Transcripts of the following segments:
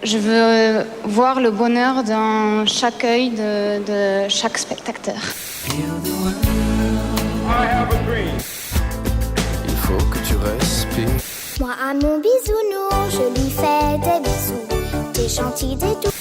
Je veux voir le bonheur dans chaque œil de chaque spectateur. Il faut que tu respires. Moi à mon bisounours, je lui fais des bisous, des gentils, des doux.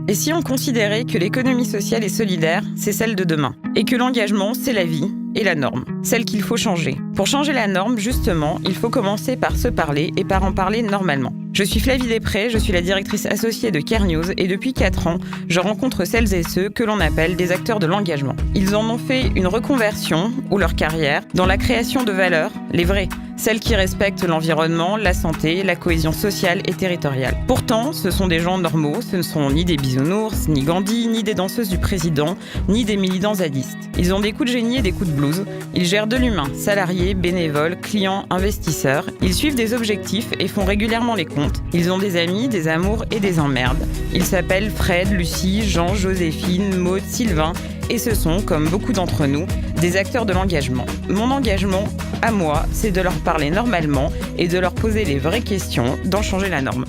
Et si on considérait que l'économie sociale et solidaire, c'est celle de demain, et que l'engagement, c'est la vie et la norme, celle qu'il faut changer. Pour changer la norme, justement, il faut commencer par se parler et par en parler normalement. Je suis Flavie Després, je suis la directrice associée de Care News et depuis 4 ans, je rencontre celles et ceux que l'on appelle des acteurs de l'engagement. Ils en ont fait une reconversion, ou leur carrière, dans la création de valeurs, les vraies, celles qui respectent l'environnement, la santé, la cohésion sociale et territoriale. Pourtant, ce sont des gens normaux, ce ne sont ni des bisounours, ni Gandhi, ni des danseuses du président, ni des militants zadistes. Ils ont des coups de génie et des coups de blues. Ils gèrent de l'humain, salariés, bénévoles, clients, investisseurs. Ils suivent des objectifs et font régulièrement les comptes. Ils ont des amis, des amours et des emmerdes. Ils s'appellent Fred, Lucie, Jean, Joséphine, Maud, Sylvain. Et ce sont, comme beaucoup d'entre nous, des acteurs de l'engagement. Mon engagement, à moi, c'est de leur parler normalement et de leur poser les vraies questions dans Changer la norme.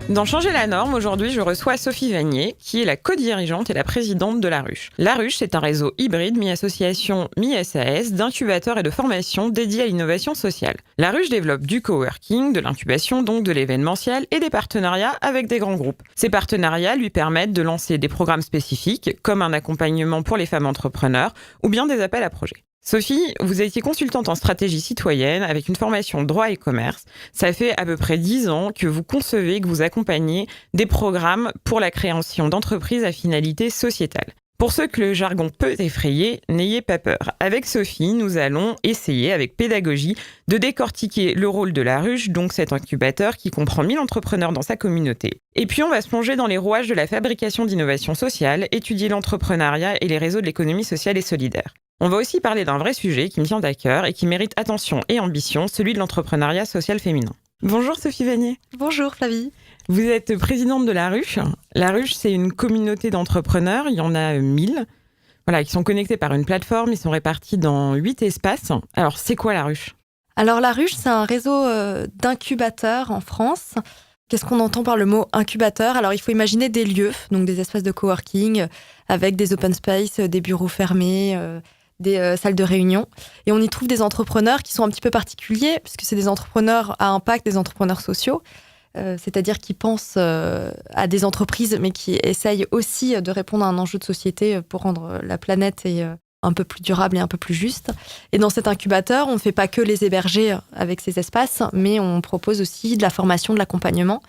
Dans Changer la norme, aujourd'hui, je reçois Sophie Vanier, qui est la co-dirigeante et la présidente de La Ruche. La Ruche, c'est un réseau hybride, mi-association, mi-SAS, d'incubateurs et de formations dédiés à l'innovation sociale. La Ruche développe du coworking, de l'incubation, donc de l'événementiel, et des partenariats avec des grands groupes. Ces partenariats lui permettent de lancer des programmes spécifiques, comme un accompagnement pour les femmes entrepreneurs, ou bien des appels à projets. Sophie, vous étiez consultante en stratégie citoyenne avec une formation droit et commerce. Ça fait à peu près 10 ans que vous concevez, que vous accompagnez des programmes pour la création d'entreprises à finalité sociétale. Pour ceux que le jargon peut effrayer, n'ayez pas peur. Avec Sophie, nous allons essayer, avec pédagogie, de décortiquer le rôle de La Ruche, donc cet incubateur qui comprend 1000 entrepreneurs dans sa communauté. Et puis on va se plonger dans les rouages de la fabrication d'innovation sociale, étudier l'entrepreneuriat et les réseaux de l'économie sociale et solidaire. On va aussi parler d'un vrai sujet qui me tient à cœur et qui mérite attention et ambition, celui de l'entrepreneuriat social féminin. Bonjour Sophie Vanier. Bonjour Flavie. Vous êtes présidente de La Ruche. La Ruche, c'est une communauté d'entrepreneurs, il y en a 1000. Voilà, qui sont connectés par une plateforme, ils sont répartis dans 8 espaces. Alors, c'est quoi La Ruche ? Alors La Ruche, c'est un réseau d'incubateurs en France. Qu'est-ce qu'on entend par le mot incubateur ? Alors, il faut imaginer des lieux, donc des espaces de coworking, avec des open space, des bureaux fermés, des salles de réunion. Et on y trouve des entrepreneurs qui sont un petit peu particuliers, puisque c'est des entrepreneurs à impact, des entrepreneurs sociaux, c'est-à-dire qui pensent à des entreprises, mais qui essayent aussi de répondre à un enjeu de société pour rendre la planète un peu plus durable et un peu plus juste. Et dans cet incubateur, on ne fait pas que les héberger avec ces espaces, mais on propose aussi de la formation, de l'accompagnement,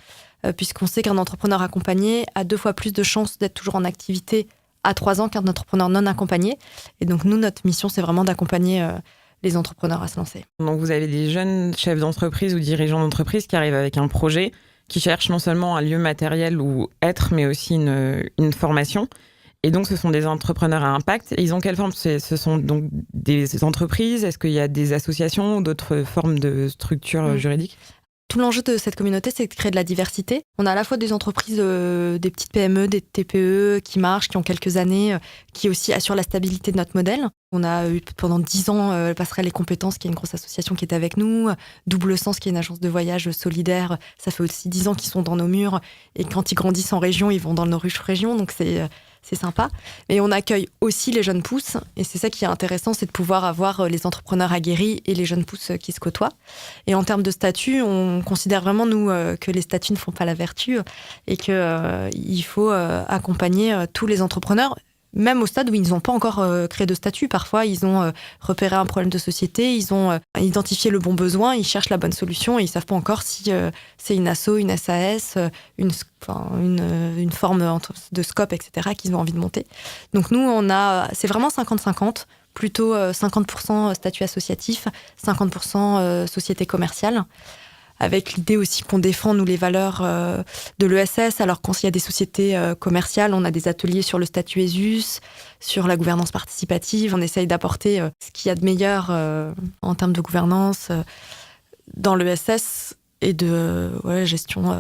puisqu'on sait qu'un entrepreneur accompagné a 2 fois plus de chances d'être toujours en activité à 3 ans qu'un entrepreneur non accompagné. Et donc, nous, notre mission, c'est vraiment d'accompagner les entrepreneurs à se lancer. Donc, vous avez des jeunes chefs d'entreprise ou dirigeants d'entreprise qui arrivent avec un projet, qui cherchent non seulement un lieu matériel où être, mais aussi une formation. Et donc, ce sont des entrepreneurs à impact. Et ils ont quelle forme ? Ce sont donc des entreprises ? Est-ce qu'il y a des associations ou d'autres formes de structures juridiques ? Tout l'enjeu de cette communauté, c'est de créer de la diversité. On a à la fois des entreprises, des petites PME, des TPE qui marchent, qui ont quelques années, qui aussi assurent la stabilité de notre modèle. On a eu pendant 10 ans Passerelle et Compétences, qui est une grosse association qui est avec nous. Double Sens, qui est une agence de voyage solidaire. Ça fait aussi 10 ans qu'ils sont dans nos murs. Et quand ils grandissent en région, ils vont dans nos ruches régions. Donc c'est sympa. Et on accueille aussi les jeunes pousses. Et c'est ça qui est intéressant, c'est de pouvoir avoir les entrepreneurs aguerris et les jeunes pousses qui se côtoient. Et en termes de statut, on considère vraiment, nous, que les statuts ne font pas la vertu et qu'il faut accompagner tous les entrepreneurs, même au stade où ils n'ont pas encore créé de statut. Parfois, ils ont repéré un problème de société, ils ont identifié le bon besoin, ils cherchent la bonne solution et ils ne savent pas encore si c'est une asso, une SAS, une forme de scope, etc., qu'ils ont envie de monter. Donc nous, c'est vraiment 50-50, plutôt 50% statut associatif, 50% société commerciale, avec l'idée aussi qu'on défend, nous, les valeurs de l'ESS. Alors, quand il y a des sociétés commerciales, on a des ateliers sur le statut ESUS, sur la gouvernance participative. On essaye d'apporter ce qu'il y a de meilleur en termes de gouvernance dans l'ESS et de gestion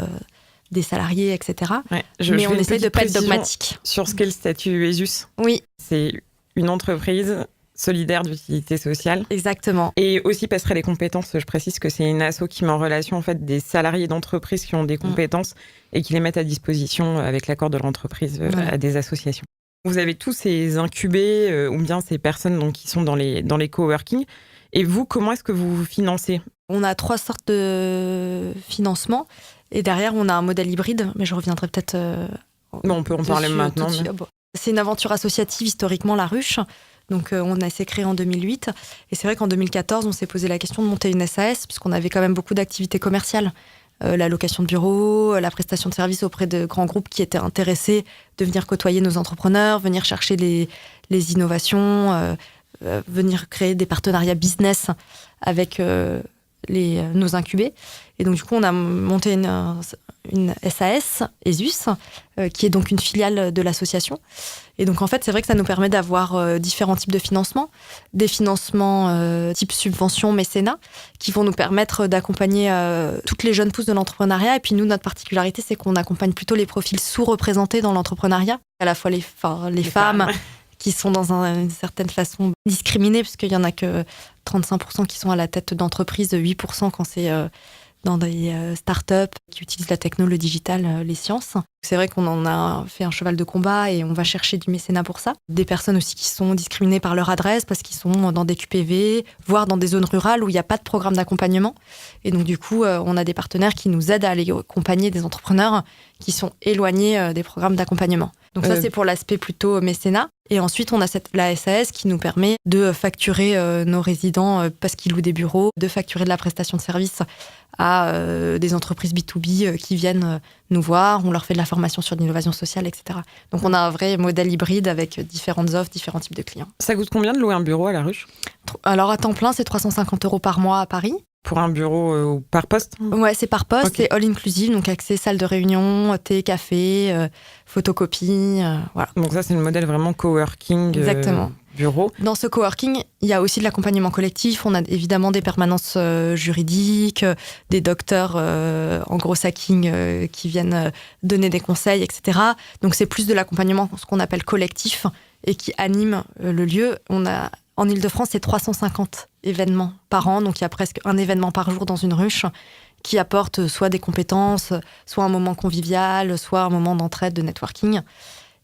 des salariés, etc. Ouais, mais on essaye de ne pas être dogmatique. Sur ce qu'est le statut ESUS. Oui. C'est une entreprise solidaire d'utilité sociale. Exactement. Et aussi Passerelle les compétences, je précise que c'est une asso qui met en relation en fait des salariés d'entreprise qui ont des compétences et qui les mettent à disposition avec l'accord de l'entreprise à des associations. Vous avez tous ces incubés ou bien ces personnes donc, qui sont dans les coworking. Et vous, comment est-ce que vous vous financez ? On a 3 sortes de financement et derrière, on a un modèle hybride, mais je reviendrai peut-être... on peut en parler maintenant. C'est une aventure associative, historiquement, La Ruche. Donc, on s'est créé en 2008. Et c'est vrai qu'en 2014, on s'est posé la question de monter une SAS, puisqu'on avait quand même beaucoup d'activités commerciales. La location de bureaux, la prestation de services auprès de grands groupes qui étaient intéressés de venir côtoyer nos entrepreneurs, venir chercher les innovations, venir créer des partenariats business avec nos incubés. Et donc, du coup, on a monté une SAS, ESUS, qui est donc une filiale de l'association. Et donc, en fait, c'est vrai que ça nous permet d'avoir différents types de financements. Des financements type subvention, mécénat, qui vont nous permettre d'accompagner toutes les jeunes pousses de l'entrepreneuriat. Et puis, nous, notre particularité, c'est qu'on accompagne plutôt les profils sous-représentés dans l'entrepreneuriat. À la fois les femmes qui sont dans une certaine façon discriminées, puisqu'il n'y en a que 35% qui sont à la tête d'entreprise, 8% quand c'est dans des startups qui utilisent la techno, le digital, les sciences. C'est vrai qu'on en a fait un cheval de combat et on va chercher du mécénat pour ça. Des personnes aussi qui sont discriminées par leur adresse parce qu'ils sont dans des QPV, voire dans des zones rurales où il n'y a pas de programme d'accompagnement. Et donc du coup, on a des partenaires qui nous aident à aller accompagner des entrepreneurs qui sont éloignés des programmes d'accompagnement. Donc ça, c'est pour l'aspect plutôt mécénat. Et ensuite, on a la SAS qui nous permet de facturer nos résidents parce qu'ils louent des bureaux, de facturer de la prestation de service à des entreprises B2B qui viennent nous voir. On leur fait de la formation sur l'innovation sociale, etc. Donc, on a un vrai modèle hybride avec différentes offres, différents types de clients. Ça coûte combien de louer un bureau à La Ruche ? Alors, à temps plein, c'est 350 € par mois à Paris. Pour un bureau ou par poste ? Ouais, c'est par poste, Okay. c'est all inclusive, donc accès salle de réunion, thé, café, photocopie, voilà. Donc ça, c'est le modèle vraiment coworking. Exactement. Bureau. Dans ce coworking, il y a aussi de l'accompagnement collectif. On a évidemment des permanences juridiques, des docteurs en gros hacking qui viennent donner des conseils, etc. Donc c'est plus de l'accompagnement, ce qu'on appelle collectif, et qui anime le lieu. En Ile-de-France, c'est 350 événements par an, donc il y a presque un événement par jour dans une ruche qui apporte soit des compétences, soit un moment convivial, soit un moment d'entraide, de networking.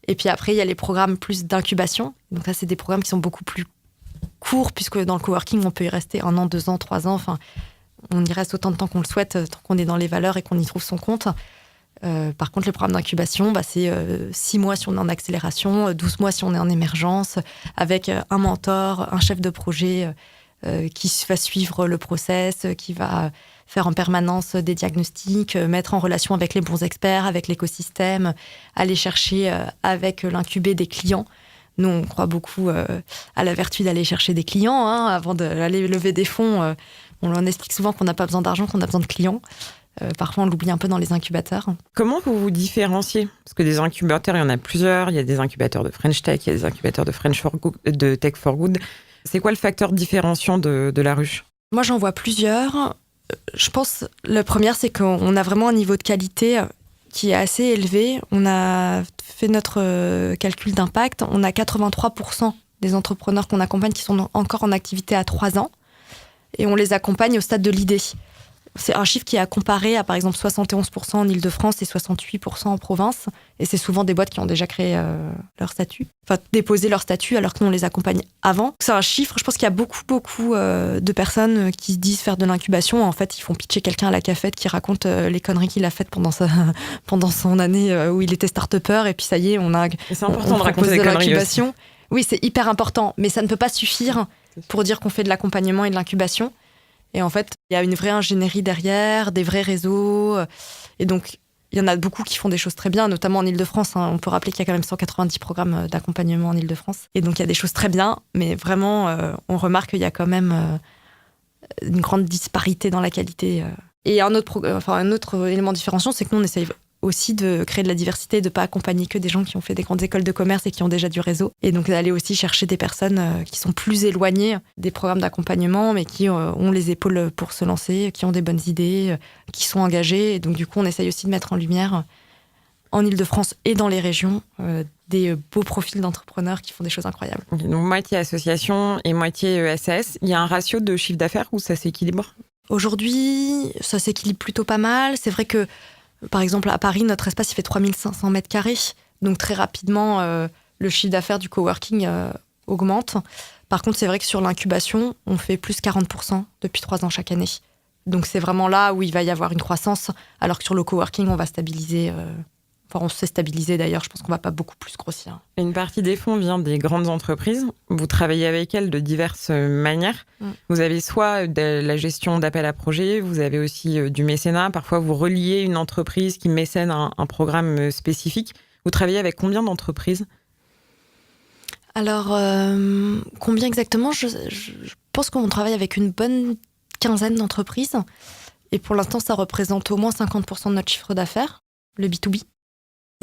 Et puis après, il y a les programmes plus d'incubation. Donc là, c'est des programmes qui sont beaucoup plus courts, puisque dans le coworking, on peut y rester 1 an, 2 ans, 3 ans. Enfin, on y reste autant de temps qu'on le souhaite, tant qu'on est dans les valeurs et qu'on y trouve son compte. Par contre, les programmes d'incubation, c'est 6 mois si on est en accélération, 12 mois si on est en émergence, avec un mentor, un chef de projet qui va suivre le process, qui va faire en permanence des diagnostics, mettre en relation avec les bons experts, avec l'écosystème, aller chercher avec l'incubé des clients. Nous, on croit beaucoup à la vertu d'aller chercher des clients avant d'aller lever des fonds. On leur explique souvent qu'on n'a pas besoin d'argent, qu'on a besoin de clients. Parfois, on l'oublie un peu dans les incubateurs. Comment vous vous différenciez ? Parce que des incubateurs, il y en a plusieurs. Il y a des incubateurs de French Tech, il y a des incubateurs de Tech for Good. C'est quoi le facteur différenciant de La Ruche ? Moi, j'en vois plusieurs. Je pense, la première, c'est qu'on a vraiment un niveau de qualité qui est assez élevé. On a fait notre calcul d'impact. On a 83% des entrepreneurs qu'on accompagne qui sont encore en activité à 3 ans. Et on les accompagne au stade de l'idée. C'est un chiffre qui est à comparer à, par exemple, 71% en Ile-de-France et 68% en province. Et c'est souvent des boîtes qui ont déjà créé leur statut. Enfin, déposé leur statut alors que nous, on les accompagne avant. C'est un chiffre, je pense qu'il y a beaucoup de personnes qui se disent faire de l'incubation. En fait, ils font pitcher quelqu'un à la cafette qui raconte les conneries qu'il a faites pendant son année où il était start-upper. Et puis ça y est, c'est important de raconter des conneries aussi. Oui, c'est hyper important. Mais ça ne peut pas suffire pour dire qu'on fait de l'accompagnement et de l'incubation. Et en fait, il y a une vraie ingénierie derrière, des vrais réseaux. Et donc, il y en a beaucoup qui font des choses très bien, notamment en Ile-de-France. On peut rappeler qu'il y a quand même 190 programmes d'accompagnement en Ile-de-France. Et donc, il y a des choses très bien, mais vraiment, on remarque qu'il y a quand même une grande disparité dans la qualité. Et un autre élément différenciant, c'est que nous, on essaye aussi de créer de la diversité, de ne pas accompagner que des gens qui ont fait des grandes écoles de commerce et qui ont déjà du réseau. Et donc d'aller aussi chercher des personnes qui sont plus éloignées des programmes d'accompagnement, mais qui ont les épaules pour se lancer, qui ont des bonnes idées, qui sont engagées. Et donc du coup, on essaye aussi de mettre en lumière en Ile-de-France et dans les régions, des beaux profils d'entrepreneurs qui font des choses incroyables. Donc, moitié association et moitié SAS. Il y a un ratio de chiffre d'affaires où ça s'équilibre ? Aujourd'hui, ça s'équilibre plutôt pas mal. C'est vrai que, par exemple, à Paris, notre espace, il fait 3500 mètres carrés. Donc, très rapidement, le chiffre d'affaires du coworking augmente. Par contre, c'est vrai que sur l'incubation, on fait plus 40% depuis 3 ans chaque année. Donc, c'est vraiment là où il va y avoir une croissance, alors que sur le coworking, on va stabiliser. On s'est stabilisé d'ailleurs, je pense qu'on ne va pas beaucoup plus grossir. Une partie des fonds vient des grandes entreprises. Vous travaillez avec elles de diverses manières. Vous avez soit de la gestion d'appel à projets, vous avez aussi du mécénat. Parfois, vous reliez une entreprise qui mécène un programme spécifique. Vous travaillez avec combien d'entreprises ? Alors, combien exactement ? Je pense qu'on travaille avec une bonne quinzaine d'entreprises. Et pour l'instant, ça représente au moins 50% de notre chiffre d'affaires, le B2B.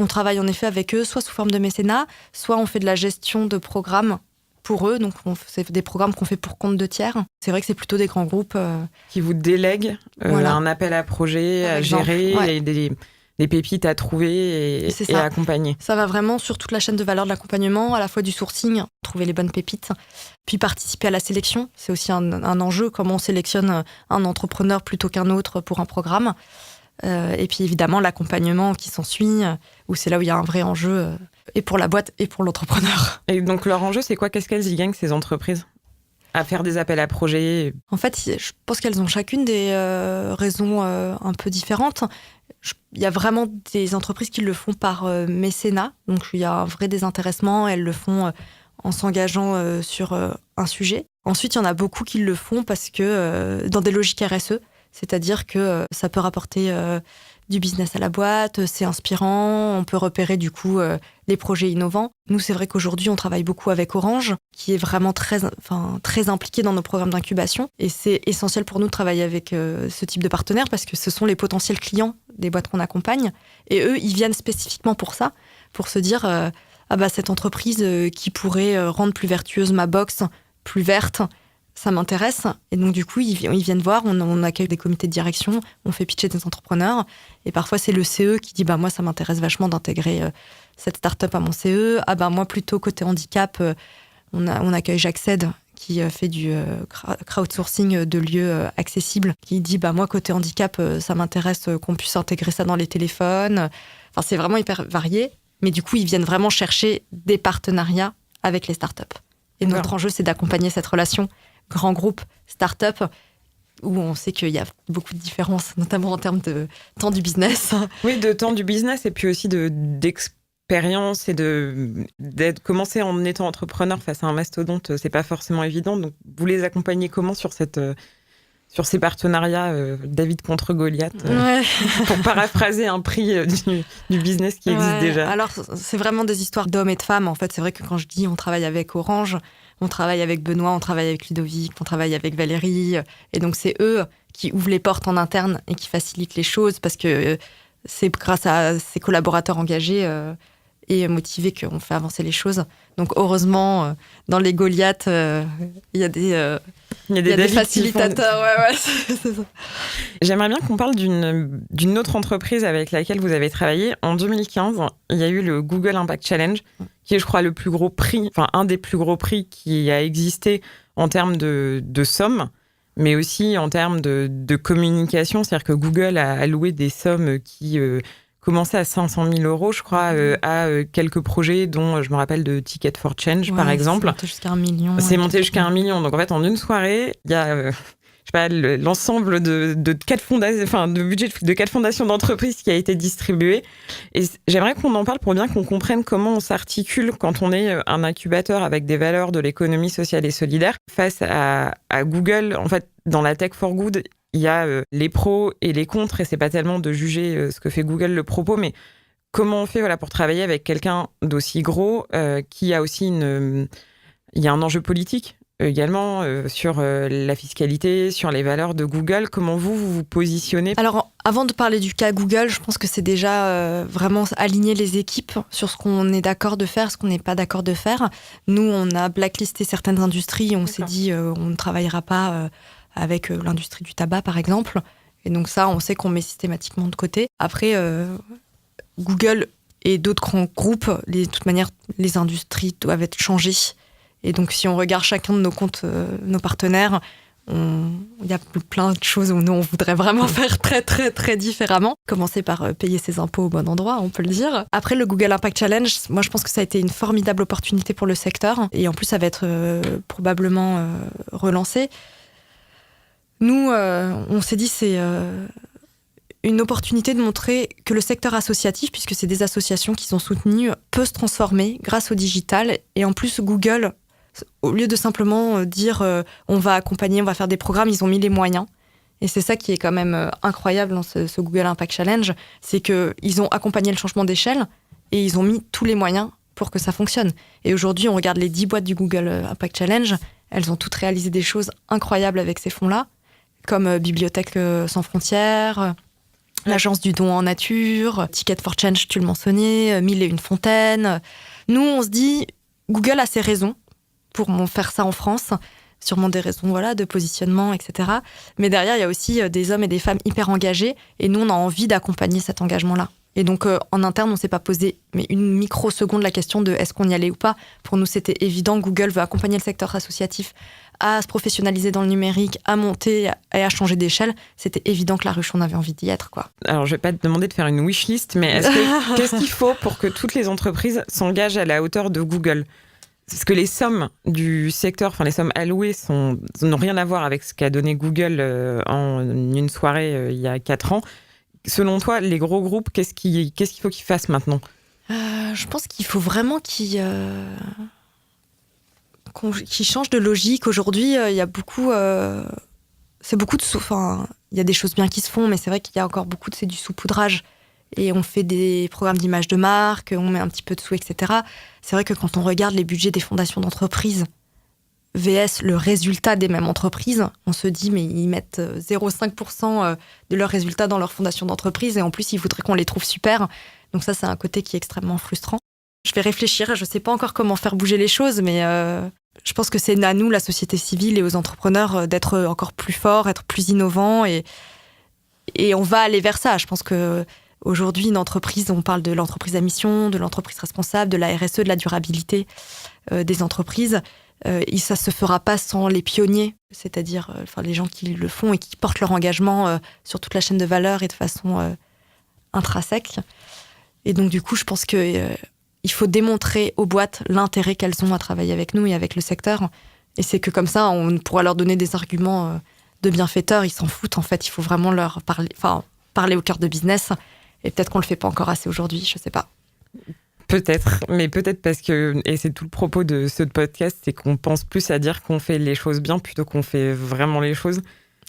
On travaille en effet avec eux, soit sous forme de mécénat, soit on fait de la gestion de programmes pour eux. Donc, c'est des programmes qu'on fait pour compte de tiers. C'est vrai que c'est plutôt des grands groupes. Qui vous délèguent un appel à projet à gérer et des pépites à trouver et à accompagner. Ça va vraiment sur toute la chaîne de valeur de l'accompagnement, à la fois du sourcing, trouver les bonnes pépites, puis participer à la sélection. C'est aussi un enjeu, comment on sélectionne un entrepreneur plutôt qu'un autre pour un programme. Et puis évidemment l'accompagnement qui s'ensuit, où c'est là où il y a un vrai enjeu, et pour la boîte et pour l'entrepreneur. Et donc leur enjeu, c'est quoi ? Qu'est-ce qu'elles y gagnent, ces entreprises ? À faire des appels à projets ? En fait, je pense qu'elles ont chacune des raisons un peu différentes. Il y a vraiment des entreprises qui le font par mécénat, donc il y a un vrai désintéressement, elles le font en s'engageant sur un sujet. Ensuite, il y en a beaucoup qui le font parce que dans des logiques RSE, c'est-à-dire que ça peut rapporter du business à la boîte, c'est inspirant, on peut repérer du coup les projets innovants. Nous, c'est vrai qu'aujourd'hui, on travaille beaucoup avec Orange, qui est vraiment très impliqué dans nos programmes d'incubation. Et c'est essentiel pour nous de travailler avec ce type de partenaires parce que ce sont les potentiels clients des boîtes qu'on accompagne. Et eux, ils viennent spécifiquement pour ça, pour se dire cette entreprise qui pourrait rendre plus vertueuse ma box, plus verte, ça m'intéresse. Et donc, du coup, ils viennent voir, on accueille des comités de direction, on fait pitcher des entrepreneurs. Et parfois, c'est le CE qui dit moi, ça m'intéresse vachement d'intégrer cette start-up à mon CE. Moi, plutôt côté handicap, on accueille J'accède, qui fait du crowdsourcing de lieux accessibles, qui dit moi, côté handicap, ça m'intéresse qu'on puisse intégrer ça dans les téléphones. Enfin, c'est vraiment hyper varié. Mais du coup, ils viennent vraiment chercher des partenariats avec les startups. Et notre enjeu, c'est d'accompagner cette relation grand groupe, start-up, où on sait qu'il y a beaucoup de différences, notamment en termes de temps du business. Oui, de temps du business et puis aussi d'expérience et d'être commencé en étant entrepreneur face à un mastodonte, c'est pas forcément évident. Donc, vous les accompagnez comment sur ces partenariats David contre Goliath, pour paraphraser un prix du business qui existe déjà. Alors, c'est vraiment des histoires d'hommes et de femmes. En fait, c'est vrai que quand je dis on travaille avec Orange, on travaille avec Benoît, on travaille avec Ludovic, on travaille avec Valérie. Et donc, c'est eux qui ouvrent les portes en interne et qui facilitent les choses parce que c'est grâce à ces collaborateurs engagés et motivés qu'on fait avancer les choses. Donc, heureusement, dans les Goliaths, il y a des facilitateurs. C'est ça. J'aimerais bien qu'on parle d'une autre entreprise avec laquelle vous avez travaillé. En 2015, il y a eu le Google Impact Challenge, qui est, je crois, le plus gros prix, enfin un des plus gros prix qui a existé en termes de somme, mais aussi en termes de communication. C'est-à-dire que Google a alloué des sommes qui commençaient à 500 000 euros, je crois, à quelques projets, dont je me rappelle de Ticket for Change, par exemple. C'est monté jusqu'à 1 million. C'est monté jusqu'à 1 million. Donc, en fait, en une soirée, il y a l'ensemble de 4 fondations, de budget de 4 fondations d'entreprises qui a été distribué. Et j'aimerais qu'on en parle pour bien qu'on comprenne comment on s'articule quand on est un incubateur avec des valeurs de l'économie sociale et solidaire face à Google. En fait, dans la tech for good, il y a les pros et les contre, et c'est pas tellement de juger ce que fait Google, le propos, mais comment on fait pour travailler avec quelqu'un d'aussi gros qui a aussi il y a un enjeu politique également sur la fiscalité, sur les valeurs de Google. Comment vous positionnez ? Alors, avant de parler du cas Google, je pense que c'est déjà vraiment aligner les équipes sur ce qu'on est d'accord de faire, ce qu'on n'est pas d'accord de faire. Nous, on a blacklisté certaines industries, on s'est dit on ne travaillera pas avec l'industrie du tabac, par exemple. Et donc ça, on sait qu'on met systématiquement de côté. Après, Google et d'autres grands groupes, de toute manière, les industries doivent être changées. Et donc, si on regarde chacun de nos comptes, nos partenaires, il y a plein de choses où nous, on voudrait vraiment faire très, très, très différemment. Commencer par payer ses impôts au bon endroit, on peut le dire. Après, le Google Impact Challenge, moi, je pense que ça a été une formidable opportunité pour le secteur. Et en plus, ça va être probablement relancé. Nous, on s'est dit, c'est une opportunité de montrer que le secteur associatif, puisque c'est des associations qui sont soutenues, peut se transformer grâce au digital. Et en plus, Google, au lieu de simplement dire on va accompagner, on va faire des programmes, ils ont mis les moyens. Et c'est ça qui est quand même incroyable dans ce Google Impact Challenge, c'est qu'ils ont accompagné le changement d'échelle et ils ont mis tous les moyens pour que ça fonctionne. Et aujourd'hui, on regarde les 10 boîtes du Google Impact Challenge, elles ont toutes réalisé des choses incroyables avec ces fonds-là, comme Bibliothèque sans frontières, l'Agence du don en nature, Ticket for Change, tu le mentionnais, 1001 fontaines. Nous, on se dit, Google a ses raisons pour faire ça en France, sûrement des raisons de positionnement, etc. Mais derrière, il y a aussi des hommes et des femmes hyper engagés, et nous, on a envie d'accompagner cet engagement-là. Et donc, en interne, on ne s'est pas posé mais une microseconde la question de est-ce qu'on y allait ou pas. Pour nous, c'était évident, Google veut accompagner le secteur associatif à se professionnaliser dans le numérique, à monter et à changer d'échelle. C'était évident que la ruche, on avait envie d'y être, quoi. Alors, je vais pas te demander de faire une wishlist, mais qu'est-ce qu'il faut pour que toutes les entreprises s'engagent à la hauteur de Google ? Parce que les sommes du secteur, enfin les sommes allouées n'ont rien à voir avec ce qu'a donné Google en une soirée il y a 4 ans. Selon toi, les gros groupes, qu'est-ce qu'il faut qu'ils fassent maintenant ? Je pense qu'il faut vraiment qu'ils changent de logique. Aujourd'hui, il y a beaucoup... c'est beaucoup de... Enfin, il y a des choses bien qui se font, mais c'est vrai qu'il y a encore beaucoup c'est du saupoudrage. Et on fait des programmes d'image de marque, on met un petit peu de sous, etc. C'est vrai que quand on regarde les budgets des fondations d'entreprises, VS, le résultat des mêmes entreprises, on se dit, mais ils mettent 0,5% de leurs résultats dans leur fondation d'entreprise, et en plus, ils voudraient qu'on les trouve super. Donc ça, c'est un côté qui est extrêmement frustrant. Je vais réfléchir, je ne sais pas encore comment faire bouger les choses, mais je pense que c'est à nous, la société civile et aux entrepreneurs, d'être encore plus forts, être plus innovants, et on va aller vers ça. Je pense que aujourd'hui, une entreprise, on parle de l'entreprise à mission, de l'entreprise responsable, de la RSE, de la durabilité des entreprises. Ça se fera pas sans les pionniers, c'est-à-dire les gens qui le font et qui portent leur engagement sur toute la chaîne de valeur et de façon intrinsèque. Et donc, du coup, je pense qu'il faut démontrer aux boîtes l'intérêt qu'elles ont à travailler avec nous et avec le secteur. Et c'est que comme ça, on pourra leur donner des arguments de bienfaiteurs. Ils s'en foutent, en fait. Il faut vraiment leur parler au cœur de business. Et peut-être qu'on le fait pas encore assez aujourd'hui, je sais pas. Peut-être, mais peut-être parce que, et c'est tout le propos de ce podcast, c'est qu'on pense plus à dire qu'on fait les choses bien plutôt qu'on fait vraiment les choses.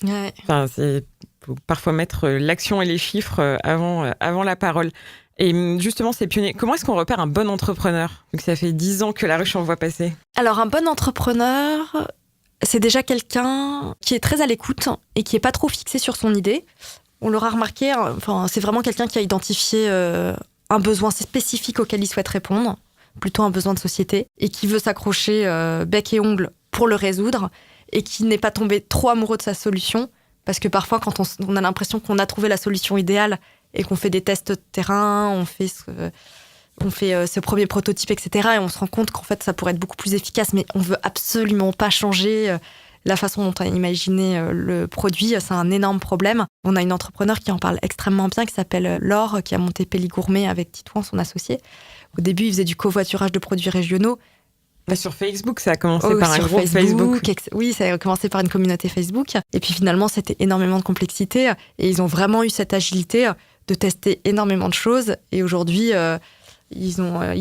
Ouais. Enfin, faut parfois mettre l'action et les chiffres avant la parole. Et justement, ces pionniers, comment est-ce qu'on repère un bon entrepreneur ? Donc ça fait 10 ans que la ruche en voit passer. Alors, un bon entrepreneur, c'est déjà quelqu'un qui est très à l'écoute et qui est pas trop fixé sur son idée. On l'aura remarqué, c'est vraiment quelqu'un qui a identifié un besoin spécifique auquel il souhaite répondre, plutôt un besoin de société, et qui veut s'accrocher bec et ongle pour le résoudre, et qui n'est pas tombé trop amoureux de sa solution, parce que parfois, quand on a l'impression qu'on a trouvé la solution idéale, et qu'on fait des tests de terrain, on fait ce premier prototype, etc., et on se rend compte qu'en fait, ça pourrait être beaucoup plus efficace, mais on veut absolument pas changer la façon dont on a imaginé le produit. C'est un énorme problème. On a une entrepreneur qui en parle extrêmement bien, qui s'appelle Laure, qui a monté Pelli Gourmet avec Titouan, son associé. Au début, il faisait du covoiturage de produits régionaux. Sur Facebook, ça a commencé par un groupe Facebook. Oui, ça a commencé par une communauté Facebook. Et puis finalement, c'était énormément de complexité. Et ils ont vraiment eu cette agilité de tester énormément de choses. Et aujourd'hui, ils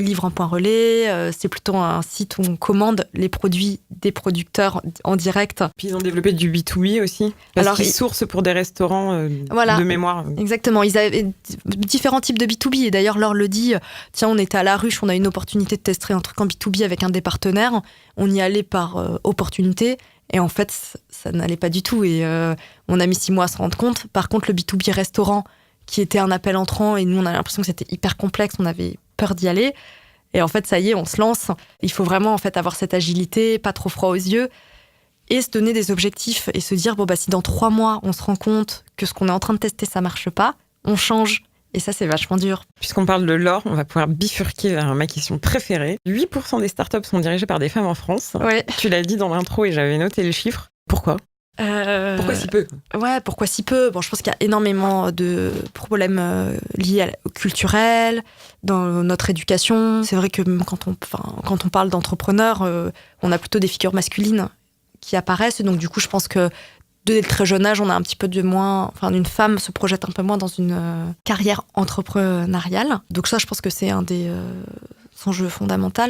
livrent un point relais. C'est plutôt un site où on commande les produits des producteurs en direct. Puis ils ont développé du B2B aussi. Parce qu'ils sourcent pour des restaurants de mémoire. Exactement. Ils avaient différents types de B2B. Et d'ailleurs, Laure le dit, tiens, on était à la ruche, on a une opportunité de tester un truc en B2B avec un des partenaires. On y allait par opportunité. Et en fait, ça n'allait pas du tout. Et on a mis 6 mois à se rendre compte. Par contre, le B2B restaurant, qui était un appel entrant, et nous, on a l'impression que c'était hyper complexe. On avait peur d'y aller. Et en fait, ça y est, on se lance. Il faut vraiment en fait avoir cette agilité, pas trop froid aux yeux, et se donner des objectifs et se dire, si dans 3 mois, on se rend compte que ce qu'on est en train de tester, ça marche pas, on change Et ça, c'est vachement dur. Puisqu'on parle de l'or, on va pouvoir bifurquer vers ma question préférée. 8% des startups sont dirigées par des femmes en France. Ouais. Tu l'as dit dans l'intro et j'avais noté le chiffre. Pourquoi ? Pourquoi si peu ? Ouais, pourquoi si peu ? Bon, je pense qu'il y a énormément de problèmes liés au culturel, dans notre éducation. C'est vrai que même quand on parle d'entrepreneurs, on a plutôt des figures masculines qui apparaissent. Donc du coup, je pense que dès le très jeune âge, on a un petit peu de moins... Enfin, une femme se projette un peu moins dans une carrière entrepreneuriale. Donc ça, je pense que c'est un des enjeux fondamentaux.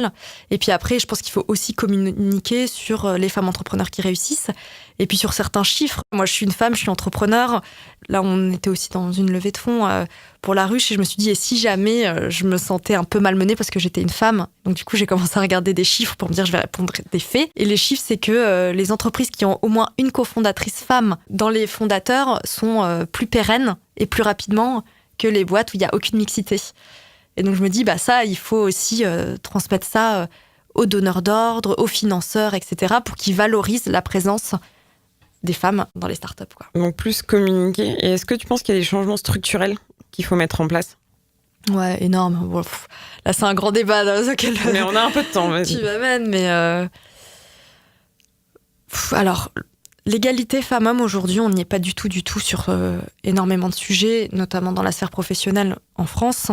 Et puis après, je pense qu'il faut aussi communiquer sur les femmes entrepreneurs qui réussissent. Et puis sur certains chiffres. Moi, je suis une femme, je suis entrepreneur. Là, on était aussi dans une levée de fonds pour la ruche. Et je me suis dit, et si jamais je me sentais un peu malmenée parce que j'étais une femme. Donc du coup, j'ai commencé à regarder des chiffres pour me dire, je vais répondre des faits. Et les chiffres, c'est que les entreprises qui ont au moins une cofondatrice femme dans les fondateurs sont plus pérennes et plus rapidement que les boîtes où il n'y a aucune mixité. Et donc je me dis, bah ça, il faut aussi transmettre ça aux donneurs d'ordre, aux financeurs, etc. pour qu'ils valorisent la présence des femmes dans les startups, quoi. Donc plus communiquer. Et est-ce que tu penses qu'il y a des changements structurels qu'il faut mettre en place ? Ouais, énorme. Bon, là, c'est un grand débat dans lequel Mais on a un peu de temps, vas-y. tu m'amènes. Mais alors, l'égalité femmes-hommes, aujourd'hui, on n'y est pas du tout sur énormément de sujets, notamment dans la sphère professionnelle en France.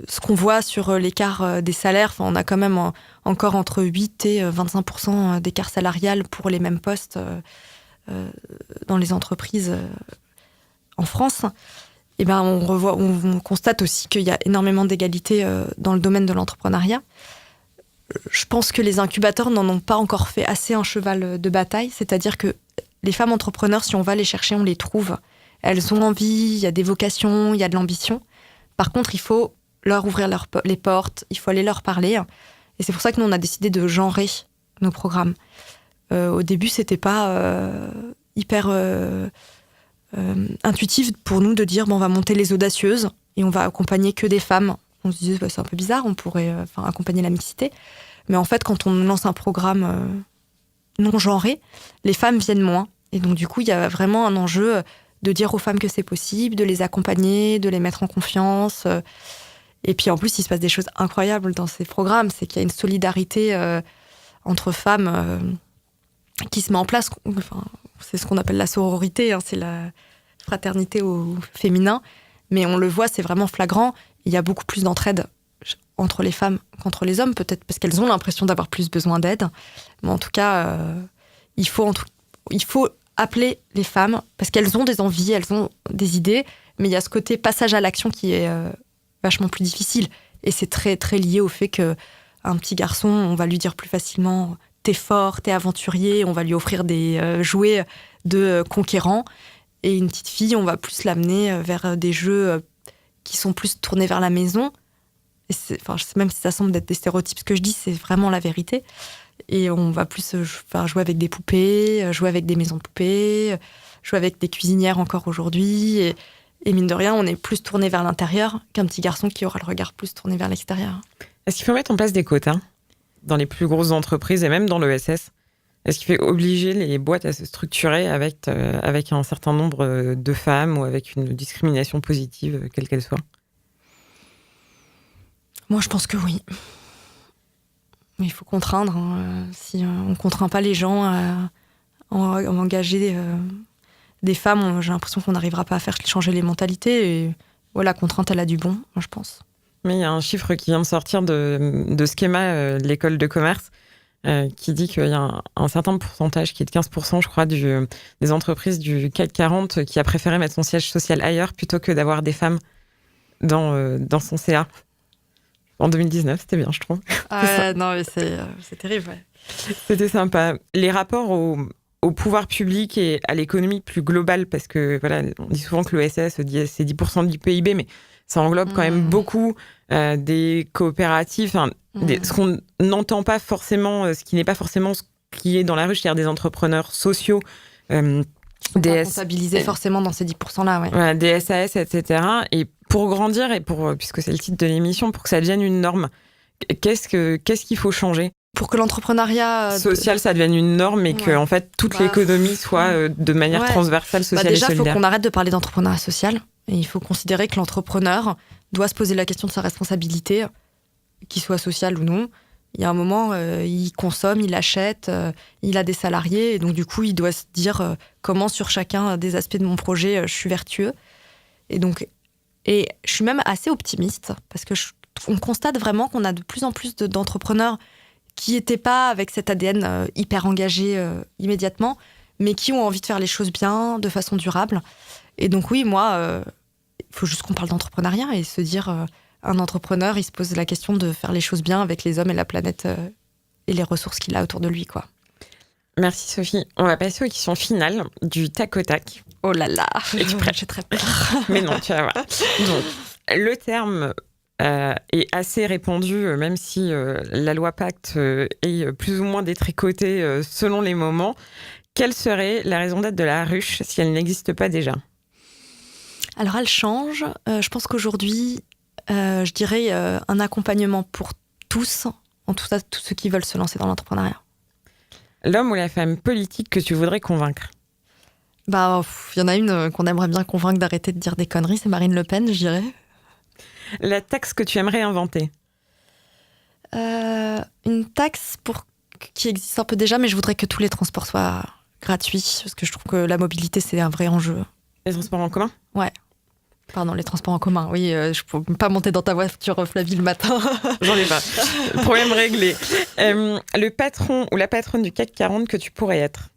Ce qu'on voit sur l'écart des salaires, on a quand même encore entre 8 et 25% d'écart salarial pour les mêmes postes dans les entreprises en France. Et ben, on constate aussi qu'il y a énormément d'égalité dans le domaine de l'entrepreneuriat. Je pense que les incubateurs n'en ont pas encore fait assez un cheval de bataille, c'est-à-dire que les femmes entrepreneurs, si on va les chercher, on les trouve. Elles ont envie, il y a des vocations, il y a de l'ambition. Par contre, il faut leur ouvrir les portes, il faut aller leur parler. Et c'est pour ça que nous, on a décidé de genrer nos programmes. Au début, c'était pas hyper intuitif pour nous de dire, bon, on va monter les audacieuses et on va accompagner que des femmes. On se disait, bah, c'est un peu bizarre, on pourrait accompagner la mixité. Mais en fait, quand on lance un programme non genré, les femmes viennent moins. Et donc, du coup, il y a vraiment un enjeu de dire aux femmes que c'est possible, de les accompagner, de les mettre en confiance. Et puis en plus, il se passe des choses incroyables dans ces programmes. C'est qu'il y a une solidarité entre femmes qui se met en place. Enfin, c'est ce qu'on appelle la sororité, hein, c'est la fraternité au féminin. Mais on le voit, c'est vraiment flagrant. Il y a beaucoup plus d'entraide entre les femmes qu'entre les hommes, peut-être parce qu'elles ont l'impression d'avoir plus besoin d'aide. Mais en tout cas, il faut appeler les femmes, parce qu'elles ont des envies, elles ont des idées, mais il y a ce côté passage à l'action qui est vachement plus difficile. Et c'est très, très lié au fait qu'un petit garçon, on va lui dire plus facilement « t'es fort, t'es aventurier », on va lui offrir des jouets de conquérants. Et une petite fille, on va plus l'amener vers des jeux qui sont plus tournés vers la maison. Et même si ça semble être des stéréotypes, ce que je dis, c'est vraiment la vérité. Et on va plus faire jouer avec des poupées, jouer avec des maisons de poupées, jouer avec des cuisinières encore aujourd'hui. Et mine de rien, on est plus tourné vers l'intérieur qu'un petit garçon qui aura le regard plus tourné vers l'extérieur. Est-ce qu'il faut mettre en place des quotas dans les plus grosses entreprises et même dans l'ESS ? Est-ce qu'il faut obliger les boîtes à se structurer avec un certain nombre de femmes ou avec une discrimination positive, quelle qu'elle soit ? Moi, je pense que oui. Il faut contraindre. Hein. Si on ne contraint pas les gens à engager des femmes, j'ai l'impression qu'on n'arrivera pas à faire changer les mentalités. Et ouais, la contrainte, elle a du bon, moi, je pense. Mais il y a un chiffre qui vient de sortir de Schema, de l'école de commerce, qui dit qu'il y a un certain pourcentage, qui est de 15%, je crois, des entreprises du CAC 40 qui a préféré mettre son siège social ailleurs plutôt que d'avoir des femmes dans son CA. En 2019, c'était bien, je trouve. Non, mais c'est terrible, ouais. C'était sympa. Les rapports au pouvoir public et à l'économie plus globale, parce que voilà, on dit souvent que l'ESS, c'est 10% du PIB, mais ça englobe quand même beaucoup des coopératives, ce qu'on n'entend pas forcément, ce qui n'est pas forcément ce qui est dans la rue, c'est-à-dire des entrepreneurs sociaux, des comptabilisés forcément dans ces 10%-là, ouais. Voilà, des SAS, etc. Et pour grandir, puisque c'est le titre de l'émission, pour que ça devienne une norme, qu'est-ce qu'il faut changer ? Pour que l'entrepreneuriat social, ça devienne une norme et que en fait, toute l'économie soit de manière transversale, sociale et solidaire. Déjà, il faut qu'on arrête de parler d'entrepreneuriat social. Et il faut considérer que l'entrepreneur doit se poser la question de sa responsabilité, qu'il soit sociale ou non. Il y a un moment, il consomme, il achète, il a des salariés. Et donc, du coup, il doit se dire comment, sur chacun des aspects de mon projet, je suis vertueux. Et je suis même assez optimiste parce que on constate vraiment qu'on a de plus en plus d'entrepreneurs qui n'étaient pas avec cet ADN hyper engagé immédiatement, mais qui ont envie de faire les choses bien, de façon durable. Et donc oui, moi, il faut juste qu'on parle d'entrepreneuriat et se dire, un entrepreneur, il se pose la question de faire les choses bien avec les hommes et la planète et les ressources qu'il a autour de lui, quoi. Merci Sophie. On va passer aux questions finales du tac au tac. Oh là là, Es-tu prête ? j'ai très peur. Mais non, tu vas voir. Donc, le terme est assez répandu, même si la loi Pacte est plus ou moins détricotée selon les moments. Quelle serait la raison d'être de la ruche si elle n'existe pas déjà ? Alors, elle change. Je pense qu'aujourd'hui, je dirais un accompagnement pour tous, en tout cas tous ceux qui veulent se lancer dans l'entrepreneuriat. L'homme ou la femme politique que tu voudrais convaincre ? Il y en a une qu'on aimerait bien convaincre d'arrêter de dire des conneries, c'est Marine Le Pen, je dirais. La taxe que tu aimerais inventer ? Une taxe qui existe un peu déjà, mais je voudrais que tous les transports soient gratuits, parce que je trouve que la mobilité, c'est un vrai enjeu. Les transports en commun ? Ouais. Pardon, les transports en commun. Oui, je ne peux pas monter dans ta voiture, Flavie, le matin. J'en ai pas. Problème réglé. Le patron ou la patronne du CAC 40 que tu pourrais être ?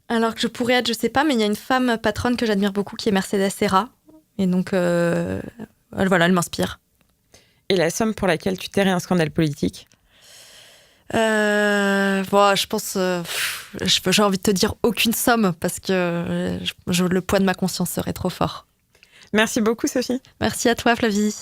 Alors que je pourrais être, je sais pas, mais il y a une femme patronne que j'admire beaucoup qui est Mercedes Serra. Et donc, elle m'inspire. Et la somme pour laquelle tu tairais un scandale politique ? Je pense, j'ai envie de te dire aucune somme parce que le poids de ma conscience serait trop fort. Merci beaucoup, Sophie. Merci à toi, Flavie.